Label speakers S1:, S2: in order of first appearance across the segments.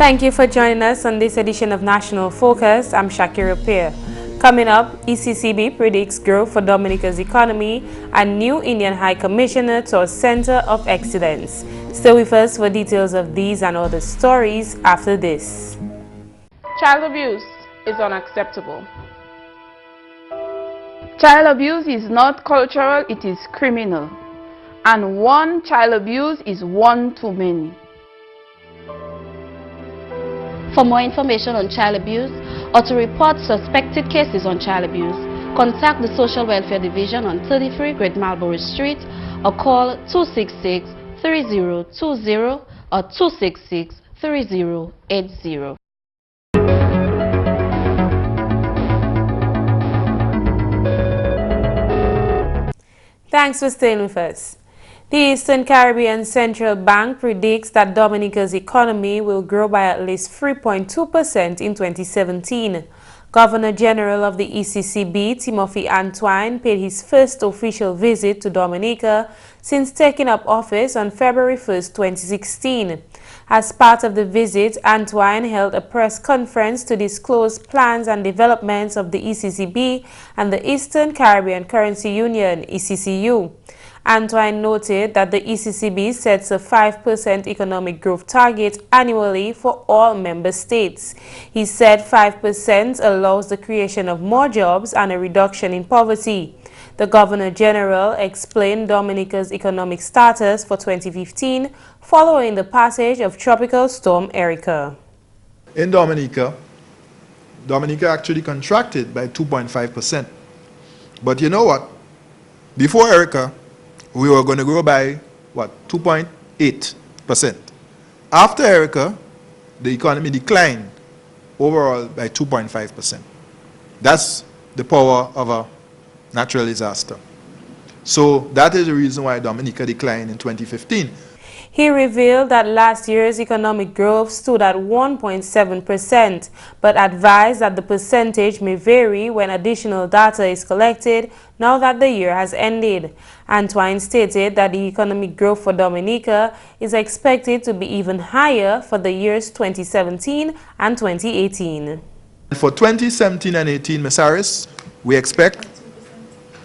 S1: Thank you for joining us on this edition of National Focus. I'm Shaakira Pierre. Coming up, ECCB predicts growth for Dominica's economy and new Indian High Commissioner to a Center of Excellence. Stay with us for details of these and other stories after this.
S2: Child abuse is unacceptable. Child abuse is not cultural, it is criminal. And one child abuse is one too many.
S3: For more information on child abuse or to report suspected cases on child abuse, contact the Social Welfare Division on 33 Great Marlborough Street or call 266-3020 or 266-3080.
S1: Thanks for staying with us. The Eastern Caribbean Central Bank predicts that Dominica's economy will grow by at least 3.2% in 2017. Governor General of the ECCB, Timothy Antoine, paid his first official visit to Dominica since taking up office on February 1, 2016. As part of the visit, Antoine held a press conference to disclose plans and developments of the ECCB and the Eastern Caribbean Currency Union, ECCU. Antoine noted that the ECCB sets a 5% economic growth target annually for all member states. He said 5% allows the creation of more jobs and a reduction in poverty. The Governor General explained Dominica's economic status for 2015 following the passage of Tropical Storm Erica.
S4: In Dominica actually contracted by 2.5%. But you know what? Before Erica, we were going to grow by, 2.8%. After Erica, the economy declined overall by 2.5%. That's the power of a natural disaster. So that is the reason why Dominica declined in 2015.
S1: He revealed that last year's economic growth stood at 1.7%, but advised that the percentage may vary when additional data is collected now that the year has ended. Antoine stated that the economic growth for Dominica is expected to be even higher for the years 2017 and 2018.
S4: For 2017 and 18, Ms. Harris, we expect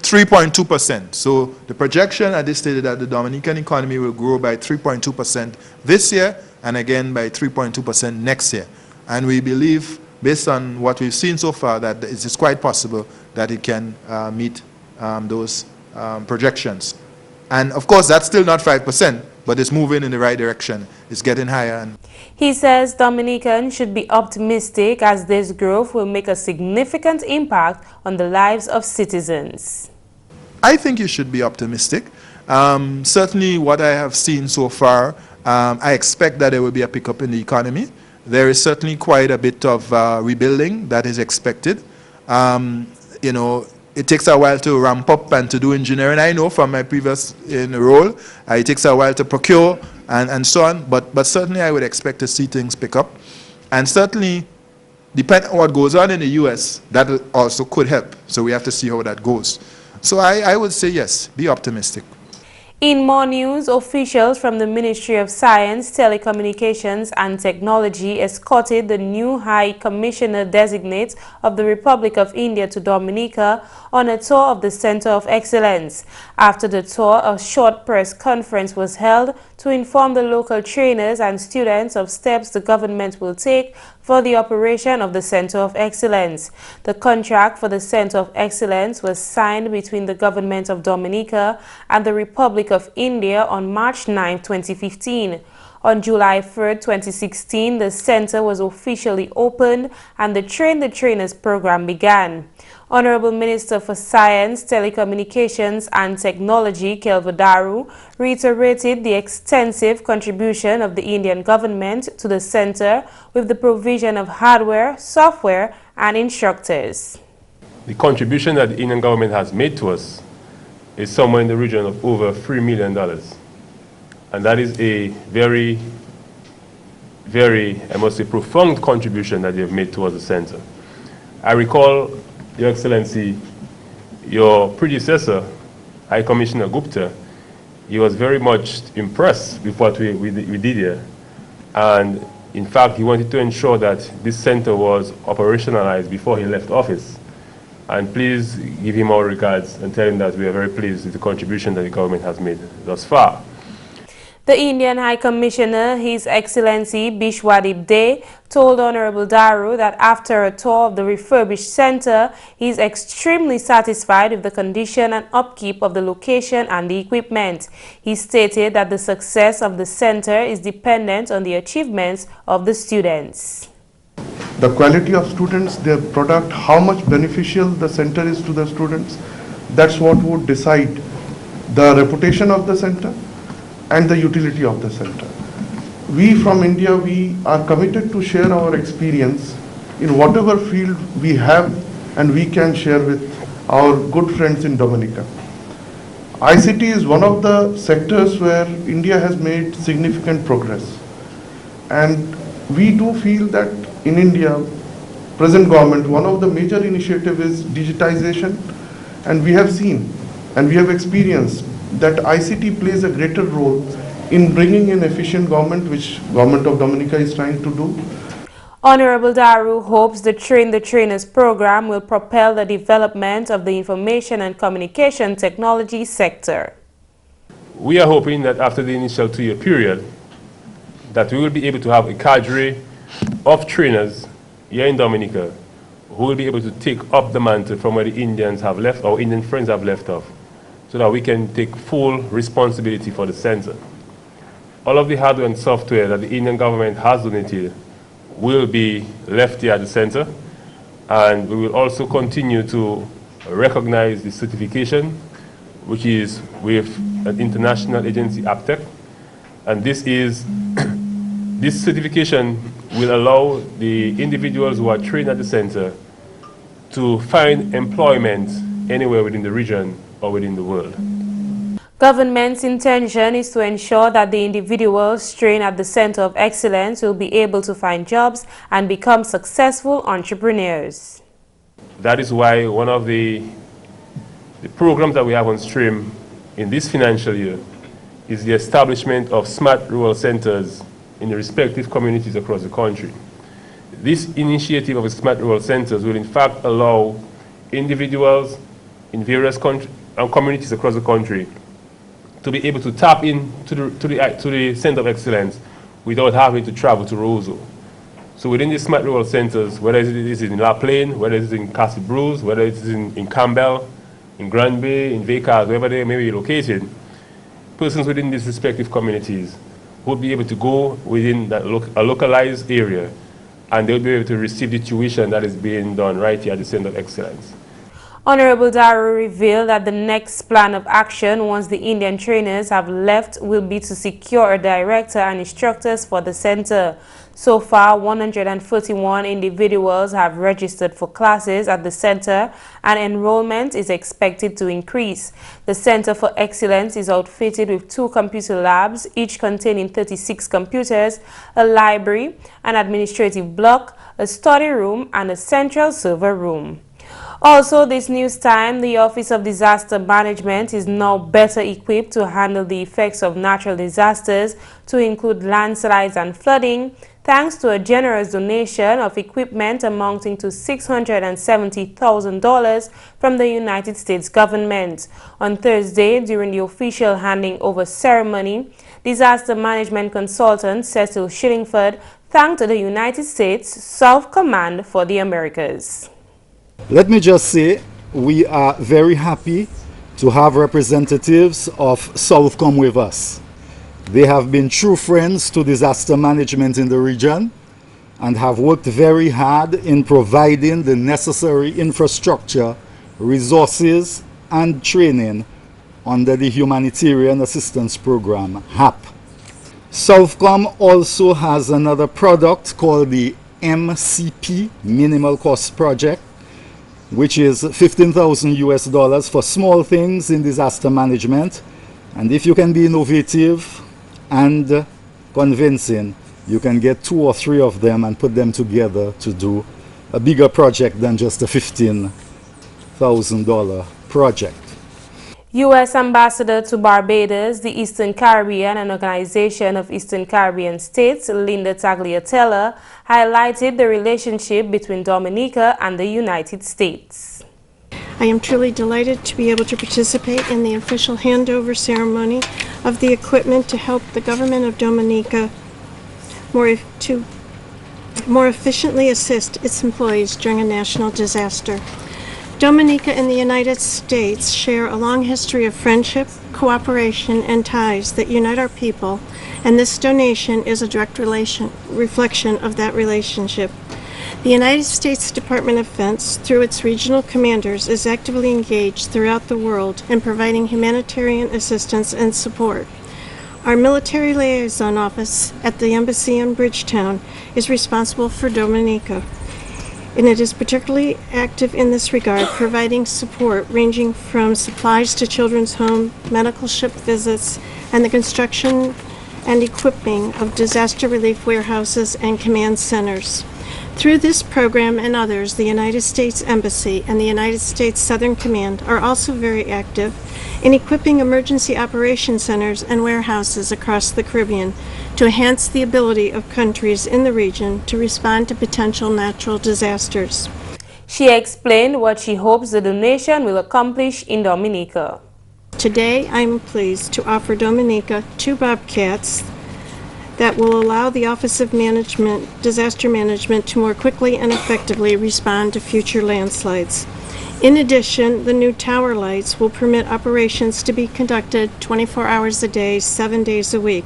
S4: 3.2%. So the projection at this stage that the Dominican economy will grow by 3.2% this year and again by 3.2% next year. And we believe, based on what we've seen so far, that it is quite possible that it can meet those projections. And of course, that's still not 5%, but it's moving in the right direction. It's getting higher.
S1: He says Dominicans should be optimistic as this growth will make a significant impact on the lives of citizens.
S4: I think you should be optimistic. Certainly what I have seen so far, I expect that there will be a pickup in the economy. There is certainly quite a bit of rebuilding that is expected. You know, it takes a while to ramp up and to do engineering. I know from my previous role, it takes a while to procure and so on, but certainly I would expect to see things pick up. And certainly, depending on what goes on in the US, that also could help. So we have to see how that goes. So I would say yes, be optimistic.
S1: In more news, officials from the Ministry of Science, Telecommunications and Technology escorted the new High Commissioner Designate of the Republic of India to Dominica on a tour of the Center of Excellence. After the tour, a short press conference was held to inform the local trainers and students of steps the government will take for the operation of the Center of Excellence. The contract for the Center of Excellence was signed between the Government of Dominica and the Republic of India on March 9, 2015. On July 3, 2016, the center was officially opened and the Train the Trainers program began. Honorable Minister for Science, Telecommunications and Technology, Kelvadaru, reiterated the extensive contribution of the Indian government to the center with the provision of hardware, software and instructors.
S5: The contribution that the Indian government has made to us is somewhere in the region of over $3 million. And that is a very, I must say, profound contribution that they have made towards the center. I recall, Your Excellency, your predecessor, High Commissioner Gupta, he was very much impressed with what we did here. And In fact, he wanted to ensure that this center was operationalized before he left office. And please give him our regards and tell him that we are very pleased with the contribution that the government has made thus far.
S1: The Indian High Commissioner, His Excellency Bishwadip Dey, told Honorable Daru that after a tour of the refurbished center, he is extremely satisfied with the condition and upkeep of the location and the equipment. He stated that the success of the center is dependent on the achievements of the students.
S6: The quality of students, their product, how much beneficial the center is to the students, that's what would decide the reputation of the center and the utility of the center. We from India, we are committed to share our experience in whatever field we have and we can share with our good friends in Dominica. ICT is one of the sectors where India has made significant progress. And we do feel that in India, present government, one of the major initiatives is digitization, and we have seen and we have experienced that ICT plays a greater role in bringing in efficient government, which Government of Dominica is trying to do.
S1: Honorable Daru hopes the Train the Trainers program will propel the development of the information and communication technology sector.
S5: We are hoping that after the initial 2-year period, that we will be able to have a cadre of trainers here in Dominica who will be able to take up the mantle from where the Indians have left, or Indian friends have left off, so that we can take full responsibility for the center. All of the hardware and software that the Indian government has donated will be left here at the center, and we will also continue to recognize the certification, which is with an international agency, APTEC, and this certification will allow the individuals who are trained at the center to find employment anywhere within the region or within the world.
S1: Government's intention is to ensure that the individuals trained at the Center of Excellence will be able to find jobs and become successful entrepreneurs.
S5: That is why one of the programs that we have on stream in this financial year is the establishment of smart rural centers in the respective communities across the country. This initiative of smart rural centers will in fact allow individuals in various communities across the country to be able to tap into the Center of Excellence without having to travel to Roseau. So within these smart rural centers, whether it is in La Plaine, whether it is in Castle Bruce, whether it is in Campbell, in Grand Bay, in Vacas, wherever they may be located, persons within these respective communities would be able to go within that a localized area, and they'll be able to receive the tuition that is being done right here at the Center of Excellence.
S1: Honorable Daru revealed that the next plan of action once the Indian trainers have left will be to secure a director and instructors for the center. So far, 141 individuals have registered for classes at the center, and enrollment is expected to increase. The Center for Excellence is outfitted with 2 computer labs, each containing 36 computers, a library, an administrative block, a study room, and a central server room. Also, this news time, the Office of Disaster Management is now better equipped to handle the effects of natural disasters, to include landslides and flooding, thanks to a generous donation of equipment amounting to $670,000 from the United States government. On Thursday, during the official handing over ceremony, disaster management consultant Cecil Shillingford thanked the United States South Command for the Americas.
S7: Let me just say, we are very happy to have representatives of Southcom with us. They have been true friends to disaster management in the region and have worked very hard in providing the necessary infrastructure, resources, and training under the Humanitarian Assistance Program, HAP. Southcom also has another product called the MCP, Minimal Cost Project, which is $15,000 for small things in disaster management. And if you can be innovative and convincing, you can get 2 or 3 of them and put them together to do a bigger project than just a $15,000 project.
S1: U.S. Ambassador to Barbados, the Eastern Caribbean and Organization of Eastern Caribbean States, Linda Tagliatella, highlighted the relationship between Dominica and the United States.
S8: I am truly delighted to be able to participate in the official handover ceremony of the equipment to help the government of Dominica more efficiently assist its employees during a national disaster. Dominica and the United States share a long history of friendship, cooperation, and ties that unite our people, and this donation is a direct reflection of that relationship. The United States Department of Defense, through its regional commanders, is actively engaged throughout the world in providing humanitarian assistance and support. Our military liaison office at the embassy in Bridgetown is responsible for Dominica, and it is particularly active in this regard, providing support ranging from supplies to children's home, medical ship visits, and the construction and equipping of disaster relief warehouses and command centers. Through this program and others, the United States Embassy and the United States Southern Command are also very active in equipping emergency operation centers and warehouses across the Caribbean to enhance the ability of countries in the region to respond to potential natural disasters.
S1: She explained what she hopes the donation will accomplish in Dominica.
S8: Today, I am pleased to offer Dominica 2 Bobcats that will allow the Office of Disaster Management to more quickly and effectively respond to future landslides. In addition, the new tower lights will permit operations to be conducted 24 hours a day, 7 days a week,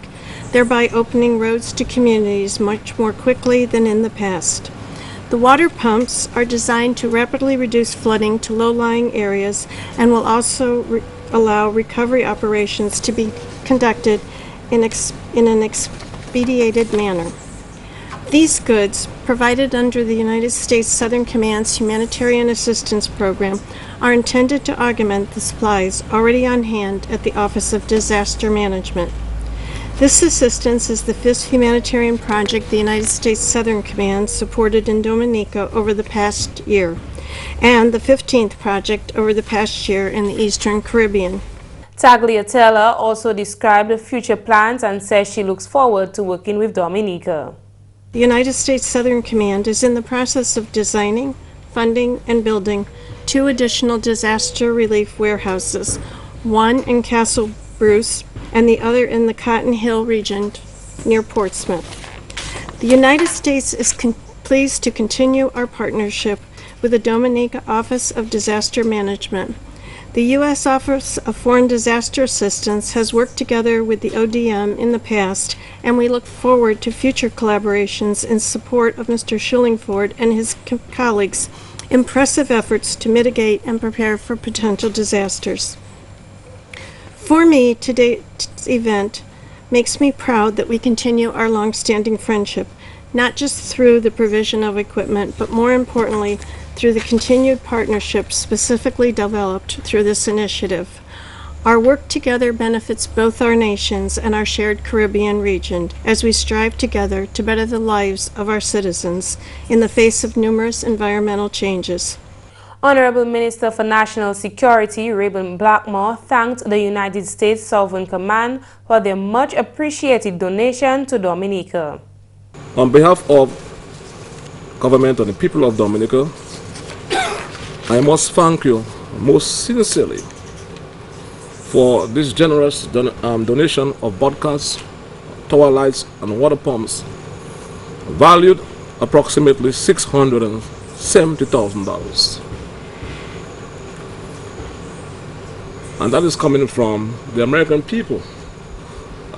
S8: thereby opening roads to communities much more quickly than in the past. The water pumps are designed to rapidly reduce flooding to low-lying areas and will also allow recovery operations to be conducted in an expedited manner. These goods, provided under the United States Southern Command's Humanitarian Assistance Program, are intended to augment the supplies already on hand at the Office of Disaster Management. This assistance is the 5th humanitarian project the United States Southern Command supported in Dominica over the past year, and the 15th project over the past year in the Eastern Caribbean.
S1: Tagliatella also described the future plans and says she looks forward to working with Dominica.
S8: The United States Southern Command is in the process of designing, funding, and building 2 additional disaster relief warehouses, one in Castle Bruce and the other in the Cotton Hill region near Portsmouth. The United States is pleased to continue our partnership with the Dominica Office of Disaster Management. The U.S. Office of Foreign Disaster Assistance has worked together with the ODM in the past, and we look forward to future collaborations in support of Mr. Schillingford and his colleagues' impressive efforts to mitigate and prepare for potential disasters. For me, today's event makes me proud that we continue our long-standing friendship, not just through the provision of equipment, but more importantly, through the continued partnership specifically developed through this initiative. Our work together benefits both our nations and our shared Caribbean region as we strive together to better the lives of our citizens in the face of numerous environmental changes.
S1: Honorable Minister for National Security, Rayburn Blackmore, thanked the United States Sovereign Command for their much appreciated donation to Dominica.
S9: On behalf of government and the people of Dominica, I must thank you most sincerely for this generous donation of broadcasts, tower lights, and water pumps, valued approximately $670,000. And that is coming from the American people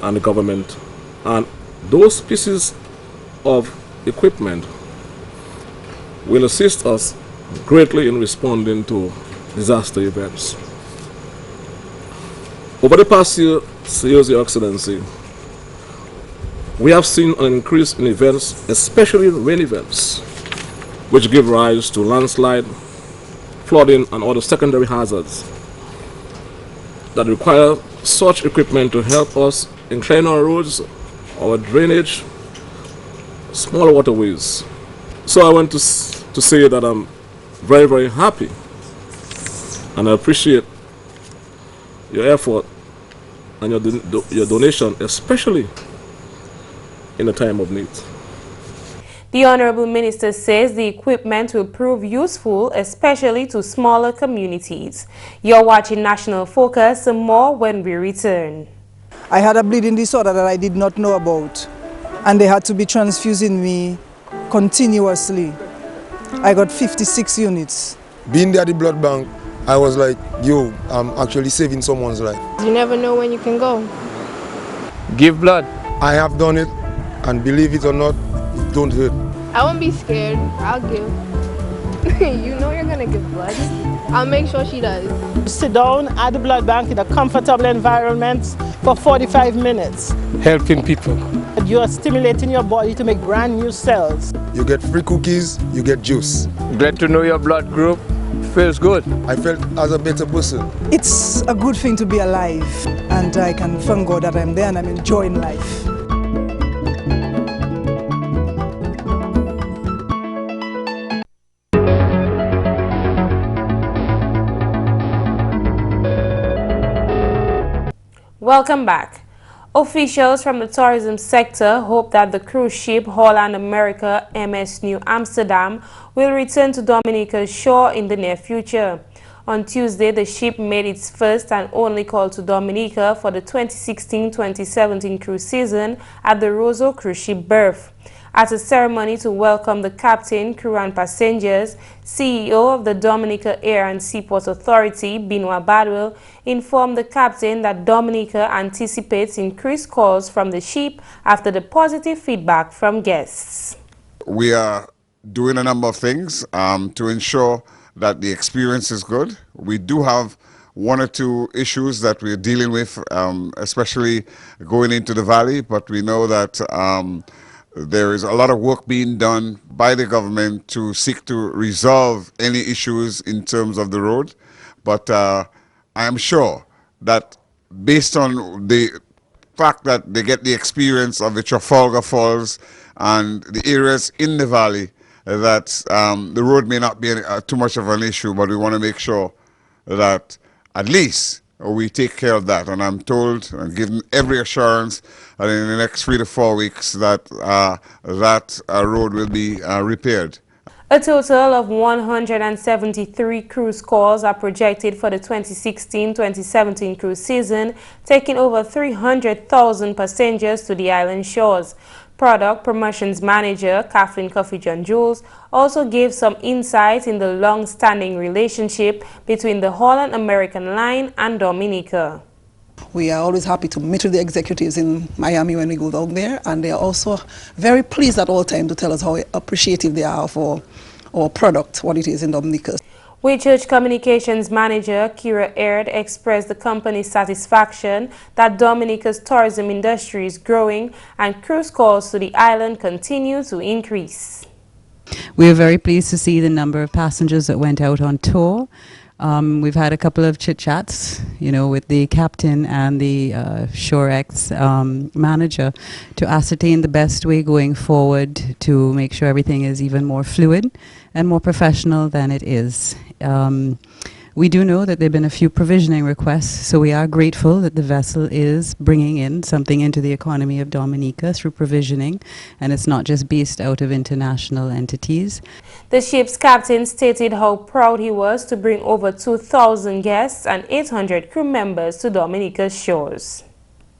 S9: and the government. And those pieces of equipment will assist us greatly in responding to disaster events. Over the past years, Your Excellency, we have seen an increase in events, especially rain events, which give rise to landslide, flooding, and other secondary hazards that require such equipment to help us in clearing our roads, our drainage, small waterways. So I want to say that I'm very, very happy and I appreciate your effort and your donation, especially in a time of need.
S1: The Honorable Minister says the equipment will prove useful, especially to smaller communities. You're watching National Focus, and more when we return.
S10: I had a bleeding disorder that I did not know about, and they had to be transfusing me continuously. I got 56 units.
S11: Being there at the blood bank, I was like, yo, I'm actually saving someone's life.
S12: You never know when you can go.
S11: Give blood. I have done it, and believe it or not, it don't hurt.
S12: I won't be scared. I'll give. You know you're gonna give blood. I'll make sure she does.
S10: Sit down at the blood bank in a comfortable environment for 45 minutes.
S11: Helping people.
S10: You are stimulating your body to make brand new cells.
S11: You get free cookies, you get juice.
S13: Glad to know your blood group. Feels good.
S11: I felt as a better person.
S10: It's a good thing to be alive, and I can thank God that I'm there and I'm enjoying life.
S1: Welcome back. Officials from the tourism sector hope that the cruise ship Holland America MS New Amsterdam will return to Dominica's shore in the near future. On Tuesday, the ship made its first and only call to Dominica for the 2016-2017 cruise season at the Roseau cruise ship berth. At a ceremony to welcome the captain, crew and passengers, CEO of the Dominica Air and Seaport Authority, Benoit Badwell, informed the captain that Dominica anticipates increased calls from the ship after the positive feedback from guests.
S14: We are doing a number of things to ensure that the experience is good. We do have one or two issues that we're dealing with, especially going into the valley, but we know that there is a lot of work being done by the government to seek to resolve any issues in terms of the road. But I am sure that based on the fact that they get the experience of the Trafalgar Falls and the areas in the valley, that the road may not be too much of an issue, but we want to make sure that at least we take care of that. And I'm told and given every assurance that in the next 3 to 4 weeks that that road will be repaired.
S1: A total of 173 cruise calls are projected for the 2016-2017 cruise season, taking over 300,000 passengers to the island shores. Product Promotions Manager Kathleen Coffey-John Jules also gave some insight in the long-standing relationship between the Holland American line and Dominica.
S10: We are always happy to meet with the executives in Miami when we go down there, and they are also very pleased at all times to tell us how appreciative they are for our product, what it is in Dominica.
S1: Whitchurch Communications Manager Kira Aird expressed the company's satisfaction that Dominica's tourism industry is growing and cruise calls to the island continue to increase.
S15: We are very pleased to see the number of passengers that went out on tour. We've had a couple of chit-chats, with the captain and the ShoreX manager to ascertain the best way going forward to make sure everything is even more fluid and more professional than it is. We do know that there have been a few provisioning requests, so we are grateful that the vessel is bringing in something into the economy of Dominica through provisioning, and it's not just based out of international entities.
S1: The ship's captain stated how proud he was to bring over 2,000 guests and 800 crew members to Dominica's shores.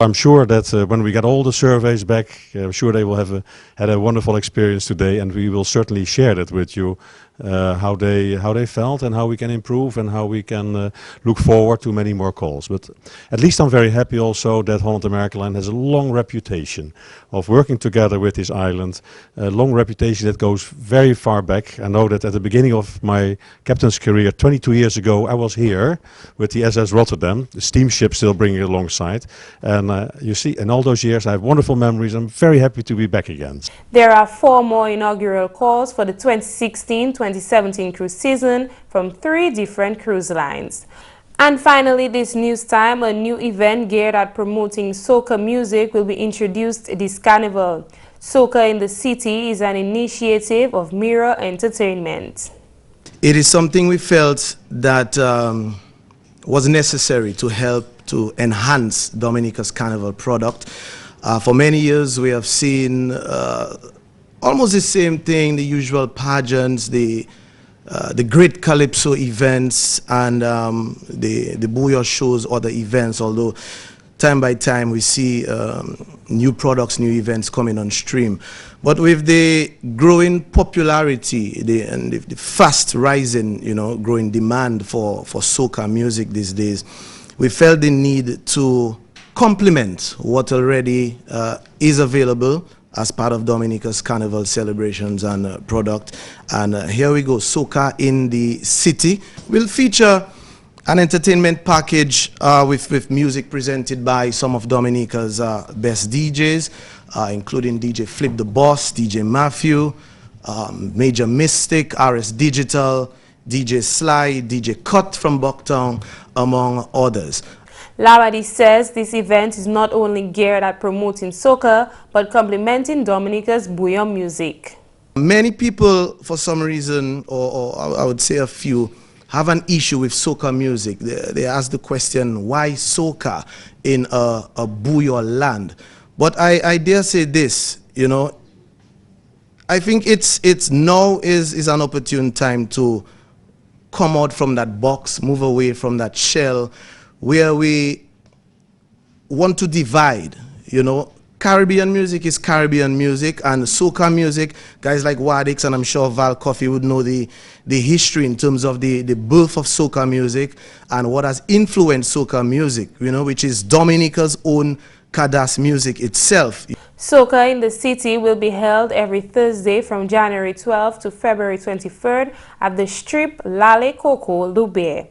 S16: I'm sure that when we get all the surveys back, I'm sure they will have had a wonderful experience today, and we will certainly share that with you, how they felt and how we can improve and how we can look forward to many more calls. But at least I'm very happy also that Holland America Line has a long reputation of working together with this island, a long reputation that goes very far back. I know that at the beginning of my captain's career, 22 years ago, I was here with the SS Rotterdam, the steamship still bringing it alongside. And you see, in all those years, I have wonderful memories. I'm very happy to be back again.
S1: There are 4 more inaugural calls for the 2016-2017 cruise season from 3 different cruise lines. And finally, this news time, a new event geared at promoting soca music will be introduced this carnival. Soca in the City is an initiative of Mirror Entertainment.
S17: It is something we felt that was necessary to help to enhance Dominica's carnival product. For many years, we have seen almost the same thing, the usual pageants, the great calypso events, and the booyah shows, other events, although time by time we see new products, new events coming on stream. But with the growing popularity and the fast rising, growing demand for soca music these days, we felt the need to complement what already is available as part of Dominica's carnival celebrations and product. And here we go, Soca in the City will feature an entertainment package with music presented by some of Dominica's best DJs, including DJ Flip the Boss, DJ Matthew, Major Mystic, RS Digital, DJ Sly, DJ Cut from Bucktown, among others.
S1: Laradi says this event is not only geared at promoting soca, but complementing Dominica's booyah music.
S17: Many people, for some reason, or I would say a few, have an issue with soca music. They ask the question, why soca in a booyah land? But I dare say this, I think it's now is an opportune time to come out from that box, move away from that shell, where we want to divide, Caribbean music is Caribbean music, and soca music, guys like Wadix and I'm sure Val Coffey would know the history in terms of the birth of soca music and what has influenced soca music, which is Dominica's own Kadas music itself.
S1: Soca in the City will be held every Thursday from January 12th to February 23rd at the Strip Lale Coco Lubé.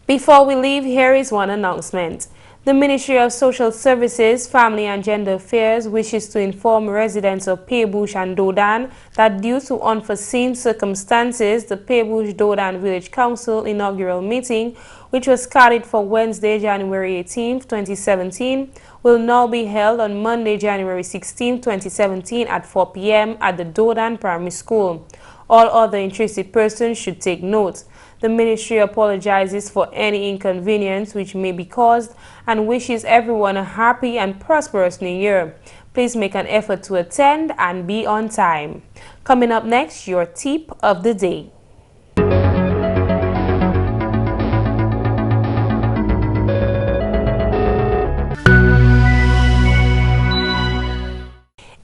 S1: Before we leave, here is one announcement. The Ministry of Social Services, Family and Gender Affairs wishes to inform residents of Pierre and Dodan that due to unforeseen circumstances, the Pierre-Dodan Village Council inaugural meeting, which was scheduled for Wednesday, January 18, 2017, will now be held on Monday, January 16, 2017 at 4 p.m. at the Dodan Primary School. All other interested persons should take note. The ministry apologizes for any inconvenience which may be caused and wishes everyone a happy and prosperous new year. Please make an effort to attend and be on time. Coming up next, your tip of the day.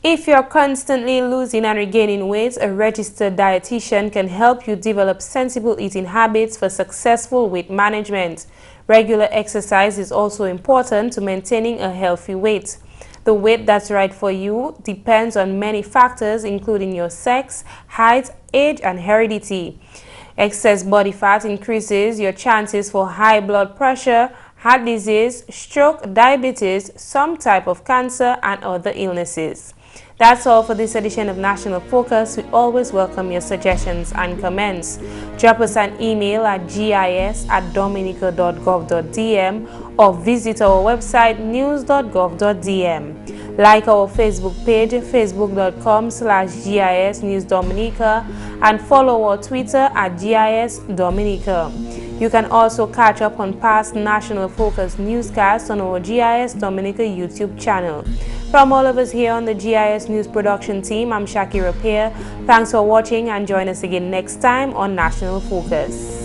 S1: If you're constantly losing and regaining weight, a registered dietitian can help you develop sensible eating habits for successful weight management. Regular exercise is also important to maintaining a healthy weight. The weight that's right for you depends on many factors, including your sex, height, age, and heredity. Excess body fat increases your chances for high blood pressure, heart disease, stroke, diabetes, some type of cancer, and other illnesses. That's all for this edition of National Focus. We always welcome your suggestions and comments. Drop us an email at gis@dominica.gov.dm or visit our website news.gov.dm. Like our Facebook page, facebook.com/GIS News Dominica, and follow our Twitter at GIS Dominica. You can also catch up on past National Focus newscasts on our GIS Dominica YouTube channel. From all of us here on the GIS News production team, I'm Shaakira Pierre. Thanks for watching and join us again next time on National Focus.